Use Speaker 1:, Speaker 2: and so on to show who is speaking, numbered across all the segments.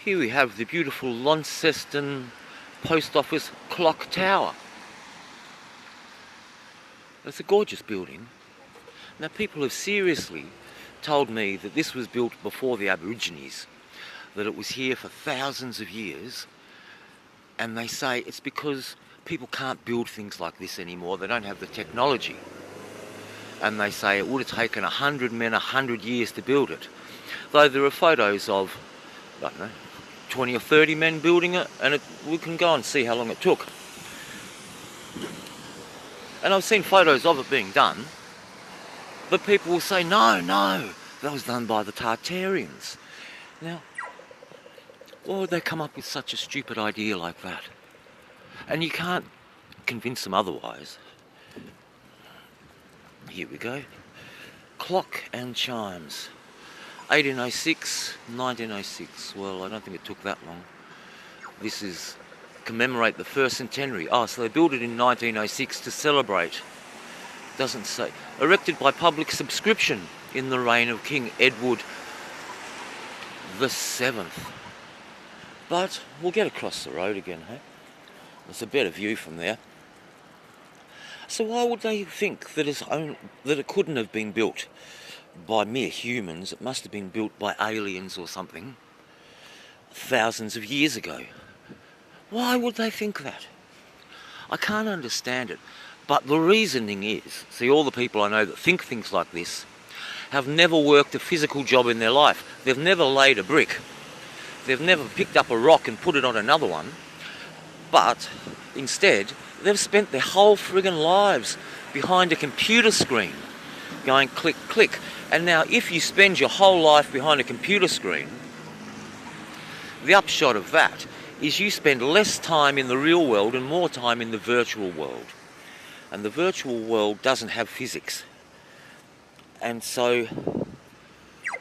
Speaker 1: Here we have the beautiful Launceston post office clock tower. It's a gorgeous building. Now, people have seriously told me that this was built before the Aborigines, that it was here for thousands of years, and they say it's because people can't build things like this anymore. They don't have the technology. And they say it would have taken 100 men 100 years to build it. Though there are photos of, I don't know, 20 or 30 men building it, and we can go and see how long it took. And I've seen photos of it being done, but people will say, no, that was done by the Tartarians. Now, why would they come up with such a stupid idea like that? And you can't convince them otherwise. Here we go. Clock and chimes. 1806, 1906. Well, I don't think it took that long. This is commemorate the first centenary. Oh, so they built it in 1906 to celebrate. Doesn't say. Erected by public subscription in the reign of King Edward VII. But we'll get across the road again, hey? There's a better view from there. So why would they think that it couldn't have been built by mere humans? It must have been built by aliens or something thousands of years ago. Why would they think that? I can't understand it. But the reasoning is, see, all the people I know that think things like this have never worked a physical job in their life. They've never laid a brick. They've never picked up a rock and put it on another one. But instead, they've spent their whole friggin' lives behind a computer screen going click, click. And now if you spend your whole life behind a computer screen, the upshot of that is you spend less time in the real world and more time in the virtual world. And the virtual world doesn't have physics. And so,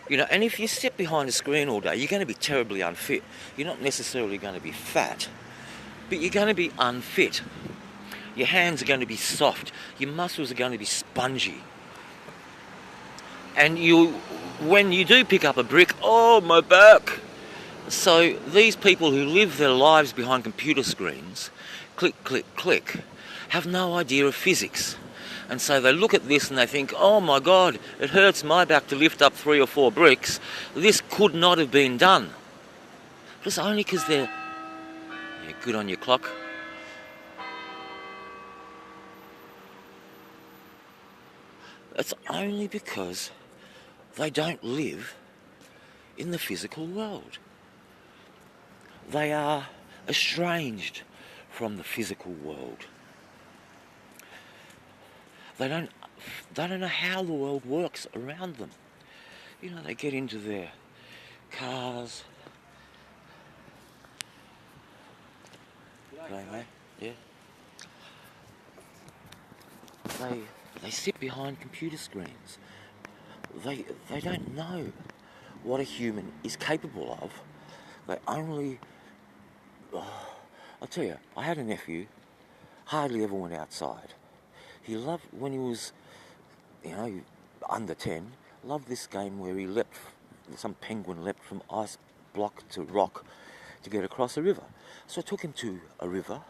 Speaker 1: and if you sit behind a screen all day, you're going to be terribly unfit. You're not necessarily going to be fat, but you're going to be unfit. Your hands are going to be soft. Your muscles are going to be spongy. And when you do pick up a brick, oh, my back. So these people who live their lives behind computer screens, click, click, click, have no idea of physics. And so they look at this and they think, oh my God, it hurts my back to lift up 3 or 4 bricks. This could not have been done. But it's only because they're good on your clock. It's only because they don't live in the physical world. They are estranged from the physical world. They don't know how the world works around them. They get into their cars. Yeah. They sit behind computer screens. They don't know what a human is capable of. They only... I'll tell you, I had a nephew, hardly ever went outside. He loved, when he was, under 10, loved this game where he leapt, some penguin leapt from ice block to rock to get across a river. So I took him to a river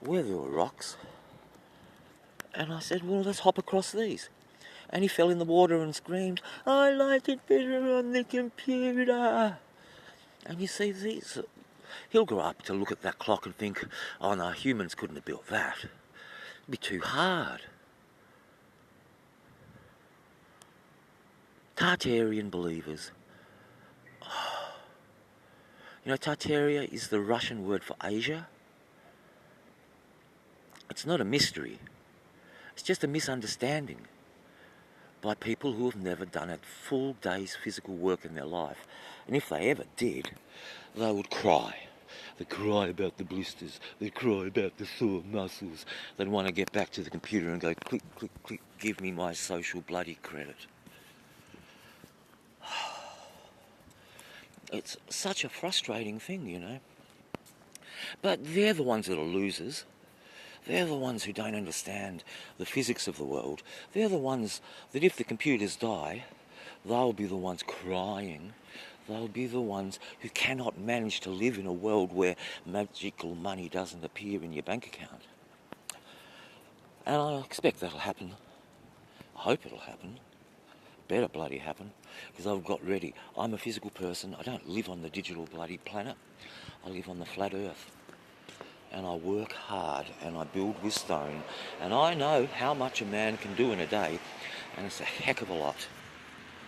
Speaker 1: where there were rocks, and I said, well, let's hop across these. And he fell in the water and screamed, I like it better on the computer. And you see, he'll grow up to look at that clock and think, oh no, humans couldn't have built that. It'd be too hard. Tartarian believers. Tartaria is the Russian word for Asia. It's not a mystery. It's just a misunderstanding by people who have never done a full day's physical work in their life. And if they ever did, they would cry. They'd cry about the blisters. They'd cry about the sore muscles. They'd want to get back to the computer and go, click, click, click, give me my social bloody credit. It's such a frustrating thing, But they're the ones that are losers. They're the ones who don't understand the physics of the world. They're the ones that if the computers die, they'll be the ones crying They'll be the ones who cannot manage to live in a world where magical money doesn't appear in your bank account. And I expect that'll happen. I hope it'll happen. Better bloody happen, because I've got ready. I'm a physical person. I don't live on the digital bloody planet. I live on the flat earth. And I work hard and I build with stone. And I know how much a man can do in a day, and it's a heck of a lot.